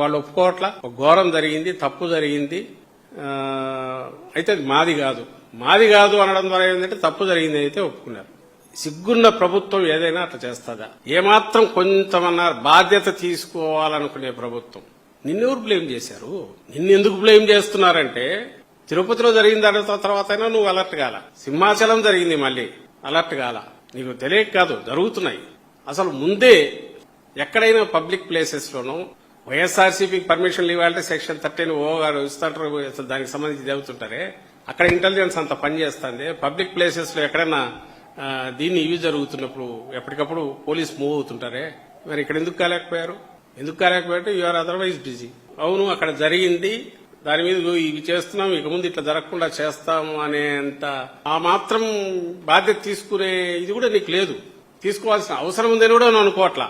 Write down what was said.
వాళ్ళు ఒప్పుకోవట్లా. ఒక ఘోరం జరిగింది, తప్పు జరిగింది, అయితే అది మాది కాదు అనడం ద్వారా ఏంటంటే తప్పు జరిగింది అయితే ఒప్పుకున్నారు. సిగ్గున్న ప్రభుత్వం ఏదైనా అట్లా చేస్తుందా? ఏమాత్రం కొంతమన్నా బాధ్యత తీసుకోవాలనుకునే ప్రభుత్వం. నిన్నెవరు బ్లేమ్ చేశారు? నిన్నెందుకు బ్లేమ్ చేస్తున్నారంటే తిరుపతిలో జరిగిన తర్వాత అయినా నువ్వు అలర్ట్ కాల, సింహాచలం జరిగింది మళ్ళీ అలర్ట్ కాల, నీకు తెలియక కాదు జరుగుతున్నాయి. అసలు ముందే ఎక్కడైనా పబ్లిక్ ప్లేసెస్ లోనూ వైఎస్ఆర్సీపీకి పర్మిషన్లు ఇవ్వాలంటే సెక్షన్ 13 గారు ఇస్తుంటారు, దానికి సంబంధించి చదువుతుంటారే. అక్కడ ఇంటెలిజెన్స్ అంత పనిచేస్తుంది. పబ్లిక్ ప్లేసెస్ లో ఎక్కడైనా దీన్ని యూజ్ జరుగుతున్నప్పుడు ఎప్పటికప్పుడు పోలీస్ మూవ్ అవుతుంటారే. మరి ఇక్కడ ఎందుకు కాలేకపోయారు? You're otherwise busy. అవును, అక్కడ జరిగింది, దాని మీద ఇవి చేస్తున్నాం, ఇక ముందు ఇట్లా జరగకుండా చేస్తాము అనేంత ఆ మాత్రం బాధ్యత తీసుకునే ఇది కూడా నీకు లేదు. తీసుకోవాల్సిన అవసరం ఉందని కూడా నేను అనుకోవట్లా.